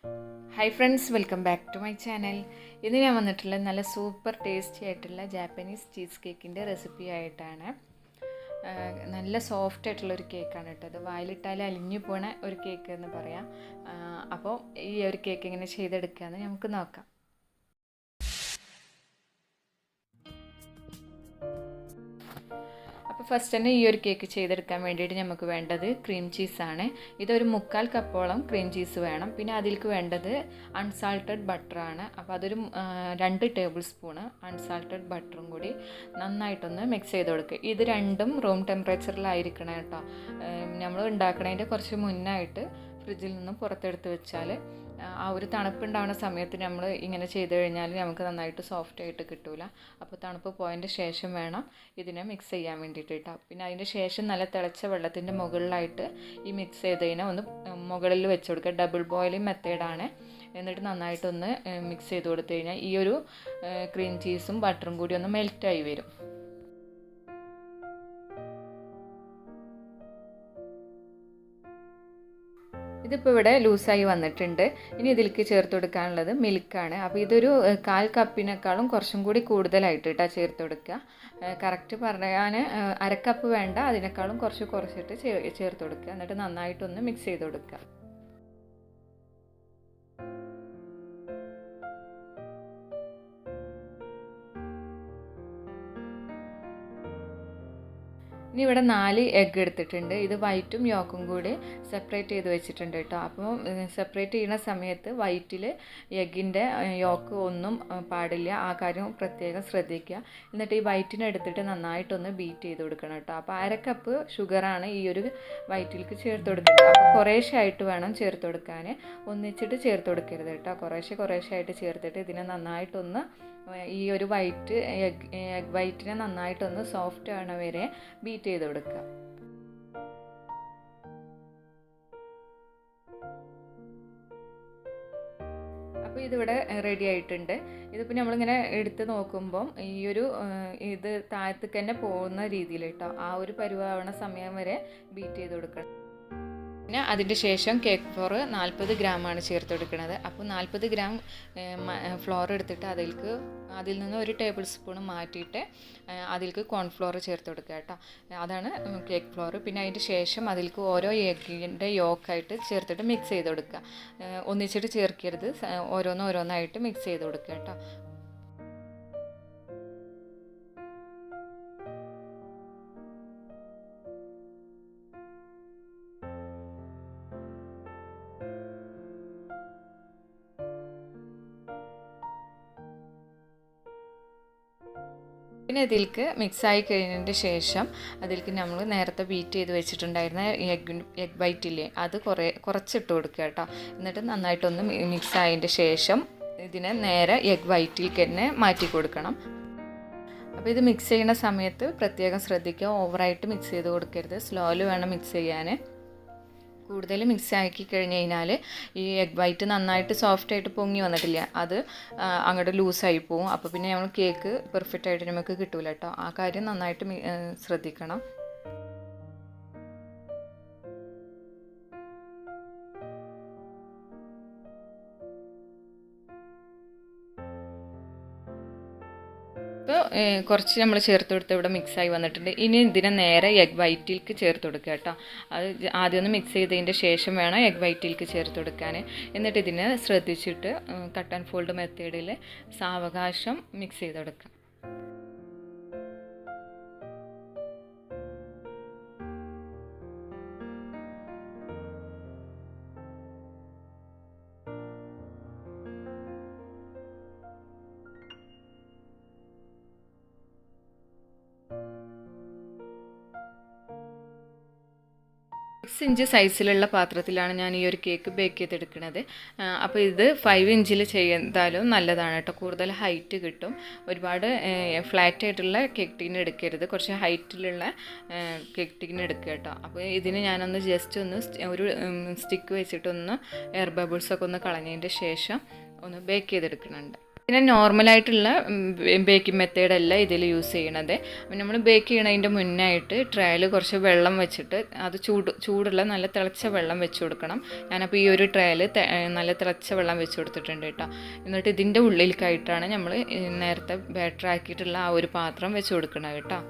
Hi friends, welcome back to my channel. ഇന്ന് ഞാൻ വന്നിട്ടുള്ള നല്ല സൂപ്പർ ടേസ്റ്റി ആയിട്ടുള്ള ജാപ്പനീസ് ചീസ് കേക്കിൻ്റെ റെസിപ്പി ആയിട്ടാണ്. നല്ല സോഫ്റ്റ് ആയിട്ടുള്ളൊരു കേക്കാണ് കേട്ടോ. അത് വായിലിട്ടാൽ അലിഞ്ഞു പോണ ഒരു കേക്ക് എന്ന് പറയാം. അപ്പോൾ ഈ ഒരു കേക്ക് എങ്ങനെ ചെയ്തെടുക്കാമെന്ന് നമുക്ക് നോക്കാം. അപ്പോൾ ഫസ്റ്റ് തന്നെ ഈ ഒരു കേക്ക് ചെയ്തെടുക്കാൻ വേണ്ടിയിട്ട് നമുക്ക് വേണ്ടത് ക്രീം ചീസാണ്. ഇതൊരു 3/4 കപ്പോളം ക്രീം ചീസ് വേണം. പിന്നെ അതിലേക്ക് വേണ്ടത് അൺസാൾട്ടഡ് ബട്ടറാണ്. അപ്പോൾ അതൊരു 2 ടേബിൾ സ്പൂണ് അൺസാൾട്ടഡ് ബട്ടറും കൂടി നന്നായിട്ടൊന്ന് മിക്സ് ചെയ്ത് കൊടുക്കുക. ഇത് രണ്ടും റൂം ടെമ്പറേച്ചറിലായിരിക്കണം കേട്ടോ. നമ്മൾ ഉണ്ടാക്കണതിൻ്റെ കുറച്ച് മുന്നായിട്ട് ഫ്രിഡ്ജിൽ നിന്നും പുറത്തെടുത്ത് വെച്ചാൽ ആ ഒരു തണുപ്പുണ്ടാവുന്ന സമയത്ത് നമ്മൾ ഇങ്ങനെ ചെയ്ത് കഴിഞ്ഞാൽ നമുക്ക് നന്നായിട്ട് സോഫ്റ്റ് ആയിട്ട് കിട്ടില്ല. അപ്പോൾ തണുപ്പ് പോയതിൻ്റെ ശേഷം വേണം ഇതിനെ മിക്സ് ചെയ്യാൻ വേണ്ടിയിട്ട് കേട്ടോ. പിന്നെ അതിൻ്റെ ശേഷം നല്ല തിളച്ച വെള്ളത്തിൻ്റെ മുകളിലായിട്ട് ഈ മിക്സ് ചെയ്തതിനെ ഒന്ന് മുകളിൽ വെച്ച് കൊടുക്കുക. ഡബിൾ ബോയിലിംഗ് മെത്തേഡാണ്. എന്നിട്ട് നന്നായിട്ടൊന്ന് മിക്സ് ചെയ്ത് കൊടുത്തു കഴിഞ്ഞാൽ ഈ ഒരു ക്രീം ചീസും ബട്ടറും കൂടി ഒന്ന് മെൽറ്റായി വരും. ഇതിപ്പോൾ ഇവിടെ ലൂസായി വന്നിട്ടുണ്ട്. ഇനി ഇതിലേക്ക് ചേർത്ത് കൊടുക്കാനുള്ളത് മിൽക്കാണ്. അപ്പോൾ ഇതൊരു 1/4 കപ്പിനേക്കാളും കുറച്ചും കൂടി കൂടുതലായിട്ട് കേട്ടോ ചേർത്ത് കൊടുക്കുക. കറക്റ്റ് പറയാൻ 1/2 കപ്പ് വേണ്ട, അതിനേക്കാളും കുറച്ചിട്ട് ചേർത്ത് കൊടുക്കുക. എന്നിട്ട് നന്നായിട്ടൊന്ന് മിക്സ് ചെയ്ത് കൊടുക്കുക. ഇനി ഇവിടെ 4 എഗ്ഗ് എടുത്തിട്ടുണ്ട്. ഇത് വൈറ്റും യോക്കും കൂടി സെപ്പറേറ്റ് ചെയ്ത് വെച്ചിട്ടുണ്ട് കേട്ടോ. അപ്പോൾ സെപ്പറേറ്റ് ചെയ്യുന്ന സമയത്ത് വൈറ്റിൽ എഗ്ഗിൻ്റെ യോക്ക് ഒന്നും പാടില്ല, ആ കാര്യം പ്രത്യേകം ശ്രദ്ധിക്കുക. എന്നിട്ട് ഈ വൈറ്റിനെ എടുത്തിട്ട് നന്നായിട്ടൊന്ന് ബീറ്റ് ചെയ്ത് കൊടുക്കണം കേട്ടോ. അപ്പോൾ 1/2 കപ്പ് ഷുഗറാണ് ഈ ഒരു വൈറ്റിലേക്ക് ചേർത്ത് കൊടുക്കുന്നത്. അപ്പോൾ കുറേശ്ശെ ആയിട്ട് വേണം ചേർത്ത് കൊടുക്കാൻ, ഒന്നിച്ചിട്ട് ചേർത്ത് കൊടുക്കരുത് കേട്ടോ. കുറേശ്ശെ ആയിട്ട് ചേർത്തിട്ട് ഇതിനെ നന്നായിട്ടൊന്ന് ഈ ഒരു എഗ് വൈറ്റിനെ നന്നായിട്ടൊന്ന് സോഫ്റ്റ് ആവണ വരെ ബീറ്റ് ചെയ്ത് കൊടുക്കുക. അപ്പോൾ ഇതിവിടെ റെഡി ആയിട്ടുണ്ട്. ഇതിപ്പോൾ നമ്മളിങ്ങനെ എടുത്ത് നോക്കുമ്പം ഈ ഒരു ഇത് താഴത്തേക്ക് തന്നെ പോകുന്ന രീതിയിൽ കേട്ടോ, ആ ഒരു പരുവാവണ സമയം വരെ ബീറ്റ് ചെയ്ത് കൊടുക്കണം. പിന്നെ അതിൻ്റെ ശേഷം കേക്ക് ഫ്ലോർ 40 ഗ്രാമാണ് ചേർത്ത് കൊടുക്കുന്നത്. അപ്പോൾ 40 ഗ്രാം ഫ്ലോർ എടുത്തിട്ട് അതിൽ നിന്ന് 1 ടേബിൾ സ്പൂൺ മാറ്റിയിട്ട് അതിലേക്ക് കോൺഫ്ലോർ ചേർത്ത് കൊടുക്കുക കേട്ടോ. അതാണ് കേക്ക് ഫ്ലോർ. പിന്നെ അതിൻ്റെ ശേഷം അതിലേക്ക് ഓരോ എഗ്ഗിൻ്റെ യോക്കായിട്ട് ചേർത്തിട്ട് മിക്സ് ചെയ്ത് കൊടുക്കുക. ഒന്നിച്ചിട്ട് ചേർക്കരുത്, ഓരോന്നായിട്ട് മിക്സ് ചെയ്ത് കൊടുക്കുക കേട്ടോ. പിന്നെ ഇതിലേക്ക് മിക്സായി കഴിഞ്ഞതിൻ്റെ ശേഷം അതിലേക്ക് നമ്മൾ നേരത്തെ ബീറ്റ് ചെയ്ത് വെച്ചിട്ടുണ്ടായിരുന്ന എഗ് വൈറ്റില്ലേ, അത് കുറച്ചിട്ട് കൊടുക്കുക കേട്ടോ. എന്നിട്ട് നന്നായിട്ടൊന്ന് മിക്സ് ആയതിൻ്റെ ശേഷം ഇതിനെ നേരെ എഗ് വൈറ്റിലേക്ക് തന്നെ മാറ്റി കൊടുക്കണം. അപ്പോൾ ഇത് മിക്സ് ചെയ്യുന്ന സമയത്ത് പ്രത്യേകം ശ്രദ്ധിക്കുക, ഓവറായിട്ട് മിക്സ് ചെയ്ത് കൊടുക്കരുത്, സ്ലോയിൽ വേണം മിക്സ് ചെയ്യാൻ. കൂടുതൽ മിക്സ് ആക്കി കഴിഞ്ഞ് കഴിഞ്ഞാൽ ഈ എഗ് വൈറ്റ് നന്നായിട്ട് സോഫ്റ്റായിട്ട് പൊങ്ങി വന്നിട്ടില്ല, അത് അങ്ങോട്ട് ലൂസായി പോവും. അപ്പോൾ പിന്നെ നമ്മൾ കേക്ക് പെർഫെക്റ്റ് ആയിട്ട് നമുക്ക് കിട്ടില്ല കേട്ടോ. ആ കാര്യം നന്നായിട്ട് ശ്രദ്ധിക്കണം. ഇപ്പോൾ കുറച്ച് നമ്മൾ ചേർത്ത് കൊടുത്ത് ഇവിടെ മിക്സായി വന്നിട്ടുണ്ട്. ഇനി ഇതിനെ നേരെ എഗ് വൈറ്റിലേക്ക് ചേർത്ത് കൊടുക്കുക കേട്ടോ. അത് ആദ്യം ഒന്ന് മിക്സ് ചെയ്തതിൻ്റെ ശേഷം വേണം എഗ് വൈറ്റിലേക്ക് ചേർത്ത് കൊടുക്കാൻ. എന്നിട്ട് ഇതിനെ ശ്രദ്ധിച്ചിട്ട് കട്ട് ആൻഡ് ഫോൾഡ് മെത്തേഡിൽ സാവകാശം മിക്സ് ചെയ്ത് കൊടുക്കാം. ഇഞ്ച് സൈസിലുള്ള പാത്രത്തിലാണ് ഞാൻ ഈ ഒരു കേക്ക് ബേക്ക് ചെയ്തെടുക്കുന്നത്. അപ്പോൾ ഇത് 5 ഇഞ്ചിൽ ചെയ്താലും നല്ലതാണ് കേട്ടോ, കൂടുതൽ ഹൈറ്റ് കിട്ടും. ഒരുപാട് ഫ്ലാറ്റ് ആയിട്ടുള്ള കേക്ക് ടീൻ എടുക്കരുത്, കുറച്ച് ഹൈറ്റിലുള്ള കേക്ക് ടീൻ എടുക്കുക കേട്ടോ. അപ്പോൾ ഇതിന് ഞാനൊന്ന് ജസ്റ്റ് ഒന്ന് ഒരു സ്റ്റിക്ക് വെച്ചിട്ടൊന്ന് എയർ ബബിൾസൊക്കെ ഒന്ന് കളഞ്ഞതിൻ്റെ ശേഷം ഒന്ന് ബേക്ക് ചെയ്തെടുക്കുന്നുണ്ട്. പിന്നെ നോർമലായിട്ടുള്ള ബേക്കിംഗ് മെത്തേഡല്ല ഇതിൽ യൂസ് ചെയ്യണത്. നമ്മൾ ബേക്ക് ചെയ്യണതിൻ്റെ മുന്നായിട്ട് ട്രേയിൽ കുറച്ച് വെള്ളം വെച്ചിട്ട് അത് ചൂടുള്ള നല്ല തിളച്ച വെള്ളം വെച്ച് കൊടുക്കണം. ഞാനപ്പോൾ ഈ ഒരു ട്രേയിൽ നല്ല തിളച്ച വെള്ളം വെച്ച് കൊടുത്തിട്ടുണ്ട് കേട്ടോ. എന്നിട്ട് ഇതിൻ്റെ ഉള്ളിലേക്കായിട്ടാണ് നമ്മൾ നേരത്തെ ബാറ്റർ ആക്കിയിട്ടുള്ള ആ ഒരു പാത്രം വെച്ച് കൊടുക്കണം കേട്ടോ.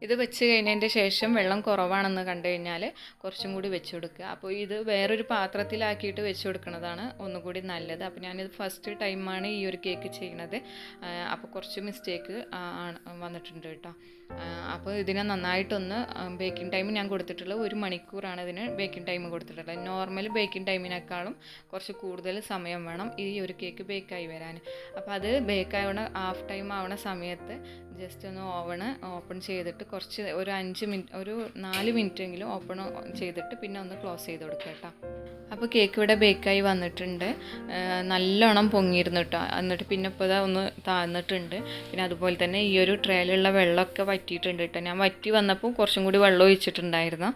ഇത് വെച്ച് കഴിഞ്ഞതിൻ്റെ ശേഷം വെള്ളം കുറവാണെന്ന് കണ്ടു കഴിഞ്ഞാൽ കുറച്ചും കൂടി വെച്ച് കൊടുക്കുക. അപ്പോൾ ഇത് വേറൊരു പാത്രത്തിലാക്കിയിട്ട് വെച്ച് കൊടുക്കുന്നതാണ് ഒന്നുകൂടി നല്ലത്. അപ്പോൾ ഞാനിത് ഫസ്റ്റ് ടൈമാണ് ഈ ഒരു കേക്ക് ചെയ്യുന്നത്. അപ്പോൾ കുറച്ച് മിസ്റ്റേക്ക് വന്നിട്ടുണ്ട് കേട്ടോ. അപ്പോൾ ഇതിനെ നന്നായിട്ടൊന്ന് ബേക്കിംഗ് ടൈം ഞാൻ കൊടുത്തിട്ടുള്ളത് 1 മണിക്കൂറാണ് ഇതിന് ബേക്കിംഗ് ടൈം കൊടുത്തിട്ടുള്ളത്. നോർമൽ ബേക്കിംഗ് ടൈമിനേക്കാളും കുറച്ച് കൂടുതൽ സമയം വേണം ഈ ഒരു കേക്ക് ബേക്കായി വരാൻ. അപ്പോൾ അത് ബേക്കാവണ ഹാഫ് ടൈം ആവണ സമയത്ത് ജസ്റ്റ് ഒന്ന് ഓപ്പൺ ചെയ്തിട്ട് കുറച്ച് ഒരു 5 മിനിറ്റ് ഒരു 4 മിനിറ്റെങ്കിലും ഓപ്പൺ ചെയ്തിട്ട് പിന്നെ ഒന്ന് ക്ലോസ് ചെയ്ത് കൊടുക്കുക കേട്ടോ. അപ്പോൾ കേക്ക് ഇവിടെ ബേക്കായി വന്നിട്ടുണ്ട്. നല്ലോണം പൊങ്ങിയിരുന്നു കേട്ടോ. എന്നിട്ട് പിന്നെ ഇപ്പോൾ ഇതാ ഒന്ന് താഴ്ന്നിട്ടുണ്ട്. പിന്നെ അതുപോലെ തന്നെ ഈ ഒരു ട്രേയിലുള്ള വെള്ളമൊക്കെ വറ്റിയിട്ടുണ്ട് കേട്ടോ. ഞാൻ വറ്റി വന്നപ്പോൾ കുറച്ചും കൂടി വെള്ളം ഒഴിച്ചിട്ടുണ്ടായിരുന്നു.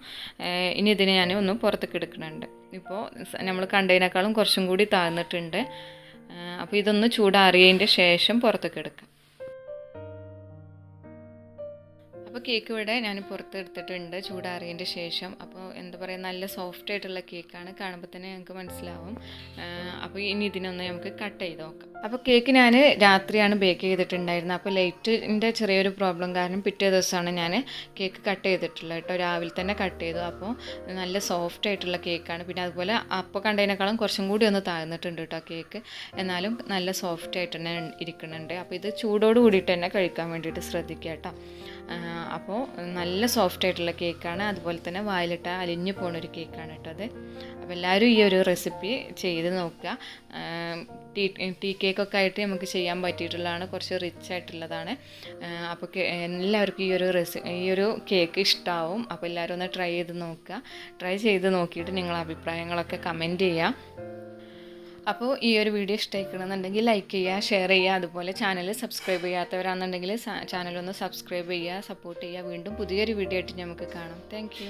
ഇനി ഇതിനെ ഞാൻ ഒന്ന് പുറത്തേക്ക് എടുക്കുന്നുണ്ട്. ഇപ്പോൾ നമ്മൾ കണ്ടതിനേക്കാളും കുറച്ചും കൂടി താഴ്ന്നിട്ടുണ്ട്. അപ്പോൾ ഇതൊന്ന് ചൂടാറിയതിൻ്റെ ശേഷം പുറത്തേക്ക് എടുക്കാം. അപ്പോൾ കേക്ക് ഇവിടെ ഞാൻ പുറത്തെടുത്തിട്ടുണ്ട് ചൂടാറിയതിൻ്റെ ശേഷം. അപ്പോൾ എന്താ പറയുക, നല്ല സോഫ്റ്റ് ആയിട്ടുള്ള കേക്കാണ്. കാണുമ്പോൾ തന്നെ ഞങ്ങൾക്ക് മനസ്സിലാവും. അപ്പോൾ ഇനി ഇതിനൊന്ന് നമുക്ക് കട്ട് ചെയ്ത് നോക്കാം. അപ്പോൾ കേക്ക് ഞാൻ രാത്രിയാണ് ബേക്ക് ചെയ്തിട്ടുണ്ടായിരുന്നത്. അപ്പോൾ ലൈറ്റിൻ്റെ ചെറിയൊരു പ്രോബ്ലം കാരണം പിറ്റേ ദിവസമാണ് ഞാൻ കേക്ക് കട്ട് ചെയ്തിട്ടുള്ളത് കേട്ടോ. രാവിലെ തന്നെ കട്ട് ചെയ്തു. അപ്പോൾ നല്ല സോഫ്റ്റ് ആയിട്ടുള്ള കേക്കാണ്. പിന്നെ അതുപോലെ അപ്പോൾ കണ്ടതിനേക്കാളും കുറച്ചും കൂടി ഒന്ന് താഴ്ന്നിട്ടുണ്ട് കേട്ടോ കേക്ക്. എന്നാലും നല്ല സോഫ്റ്റ് ആയിട്ട് തന്നെ ഇരിക്കുന്നുണ്ട്. അപ്പോൾ ഇത് ചൂടോട് കൂടിയിട്ട് തന്നെ കഴിക്കാൻ വേണ്ടിയിട്ട് ശ്രദ്ധിക്കുക കേട്ടോ. അപ്പോൾ നല്ല സോഫ്റ്റ് ആയിട്ടുള്ള കേക്കാണ്. അതുപോലെ തന്നെ വായിലിട്ട അലിഞ്ഞു പോകുന്നൊരു കേക്കാണ് കേട്ടോ അത്. അപ്പോൾ എല്ലാവരും ഈ ഒരു റെസിപ്പി ചെയ്ത് നോക്കുക. ടീ കേക്കൊക്കെ ആയിട്ട് നമുക്ക് ചെയ്യാൻ പറ്റിയിട്ടുള്ളതാണ്. കുറച്ച് റിച്ച് ആയിട്ടുള്ളതാണ്. അപ്പോൾ എല്ലാവർക്കും ഈ ഒരു കേക്ക് ഇഷ്ടമാവും. അപ്പോൾ എല്ലാവരും ഒന്ന് ട്രൈ ചെയ്ത് നോക്കിയിട്ട് നിങ്ങളുടെ അഭിപ്രായങ്ങളൊക്കെ കമൻറ്റ് ചെയ്യുക. അപ്പോൾ ഈ ഒരു വീഡിയോ ഇഷ്ടമായിക്കണമെന്നുണ്ടെങ്കിൽ ലൈക്ക് ചെയ്യുക, ഷെയർ ചെയ്യുക. അതുപോലെ ചാനൽ സബ്സ്ക്രൈബ് ചെയ്യാത്തവരാണെന്നുണ്ടെങ്കിൽ ചാനലൊന്ന് സബ്സ്ക്രൈബ് ചെയ്യുക, സപ്പോർട്ട് ചെയ്യുക. വീണ്ടും പുതിയൊരു വീഡിയോ ആയിട്ട് നമുക്ക് കാണാം. താങ്ക്